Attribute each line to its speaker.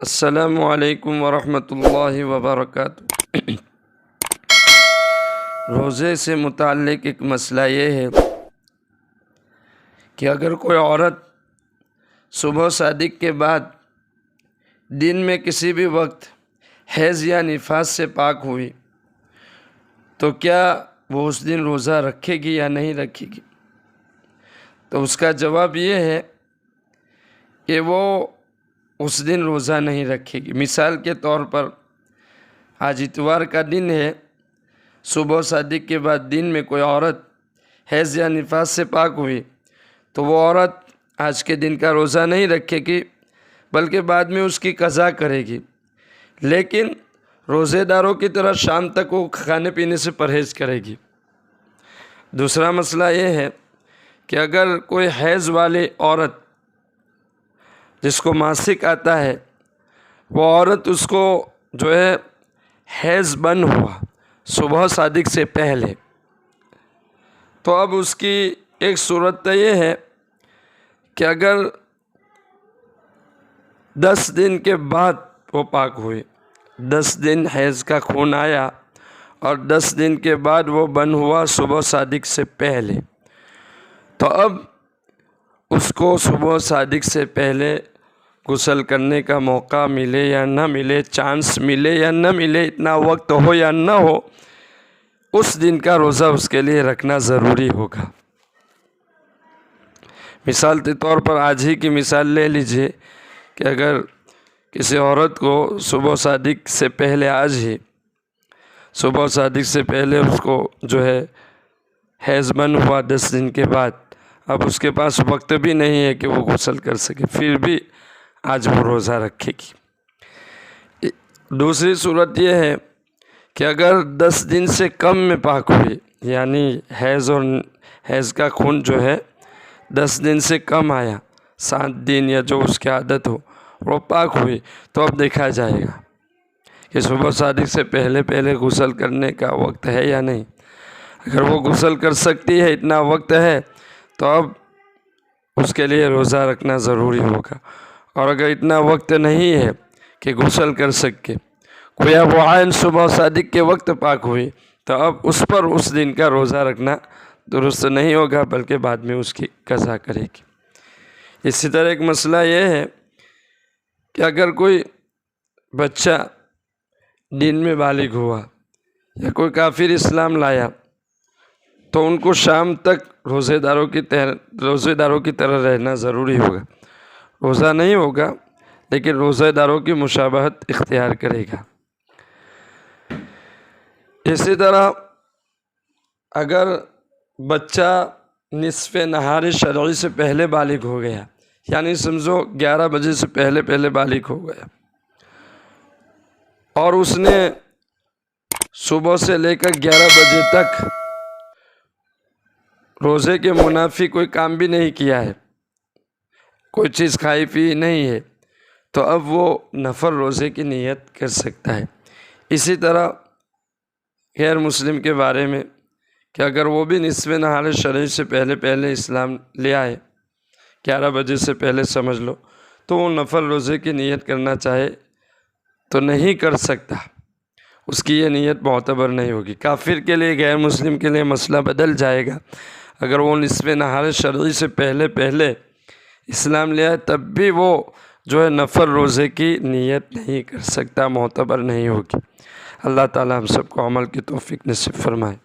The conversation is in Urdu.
Speaker 1: السلام علیکم ورحمۃ اللہ وبرکاتہ۔ روزے سے متعلق ایک مسئلہ یہ ہے کہ اگر کوئی عورت صبح صادق کے بعد دن میں کسی بھی وقت حیض یا نفاس سے پاک ہوئی تو کیا وہ اس دن روزہ رکھے گی یا نہیں رکھے گی؟ تو اس کا جواب یہ ہے کہ وہ اس دن روزہ نہیں رکھے گی۔ مثال کے طور پر آج اتوار کا دن ہے، صبح صادق کے بعد دن میں کوئی عورت حیض یا نفاس سے پاک ہوئی تو وہ عورت آج کے دن کا روزہ نہیں رکھے گی بلکہ بعد میں اس کی قضا کرے گی، لیکن روزے داروں کی طرح شام تک وہ کھانے پینے سے پرہیز کرے گی۔ دوسرا مسئلہ یہ ہے کہ اگر کوئی حیض والی عورت جس کو ماسک آتا ہے، وہ عورت اس کو جو ہے حیض بند ہوا صبح صادق سے پہلے، تو اب اس کی ایک صورت تو یہ ہے کہ اگر 10 دن کے بعد وہ پاک ہوئی، 10 دن حیض کا خون آیا اور 10 دن کے بعد وہ بند ہوا صبح صادق سے پہلے، تو اب اس کو صبح صادق سے پہلے غسل کرنے کا موقع ملے یا نہ ملے، چانس ملے یا نہ ملے، اتنا وقت ہو یا نہ ہو، اس دن کا روزہ اس کے لیے رکھنا ضروری ہوگا۔ مثال کے طور پر آج ہی کی مثال لے لیجئے کہ اگر کسی عورت کو صبح صادق سے پہلے، آج ہی صبح صادق سے پہلے اس کو جو ہے حیض بند ہوا 10 دن کے بعد، اب اس کے پاس وقت بھی نہیں ہے کہ وہ غسل کر سکے، پھر بھی آج وہ روزہ رکھے گی۔ دوسری صورت یہ ہے کہ اگر 10 دن سے کم میں پاک ہوئی، یعنی حیض کا خون جو ہے 10 دن سے کم آیا، 7 دن یا جو اس کی عادت ہو، وہ پاک ہوئی، تو اب دیکھا جائے گا کہ صبح صادق سے پہلے غسل کرنے کا وقت ہے یا نہیں۔ اگر وہ غسل کر سکتی ہے، اتنا وقت ہے، تو اب اس کے لیے روزہ رکھنا ضروری ہوگا، اور اگر اتنا وقت نہیں ہے کہ غسل کر سکے، کوئی اب عین صبح صادق کے وقت پاک ہوئی، تو اب اس پر اس دن کا روزہ رکھنا درست نہیں ہوگا بلکہ بعد میں اس کی قضا کرے گی۔ اسی طرح ایک مسئلہ یہ ہے کہ اگر کوئی بچہ دن میں بالغ ہوا یا کوئی کافر اسلام لایا تو ان کو شام تک روزے داروں کی طرح رہنا ضروری ہوگا۔ روزہ نہیں ہوگا لیکن روزے داروں کی مشابہت اختیار کرے گا۔ اسی طرح اگر بچہ نصف نہار شرعی سے پہلے بالغ ہو گیا، یعنی سمجھو 11 بجے سے پہلے بالغ ہو گیا، اور اس نے صبح سے لے کر 11 بجے تک روزے کے منافی کوئی کام بھی نہیں کیا ہے، کوئی چیز کھائی پی نہیں ہے، تو اب وہ نفل روزے کی نیت کر سکتا ہے۔ اسی طرح غیر مسلم کے بارے میں کہ اگر وہ بھی نصف نہار شرعی سے پہلے اسلام لے آئے، 11 بجے سے پہلے سمجھ لو، تو وہ نفل روزے کی نیت کرنا چاہے تو نہیں کر سکتا، اس کی یہ نیت معتبر نہیں ہوگی۔ کافر کے لیے، غیر مسلم کے لیے مسئلہ بدل جائے گا۔ اگر وہ نصف نہار شرعی سے پہلے اسلام لے آئے تب بھی وہ جو ہے نفل روزے کی نیت نہیں کر سکتا، معتبر نہیں ہوگی۔ اللہ تعالی ہم سب کو عمل کی توفیق نصیب فرمائے۔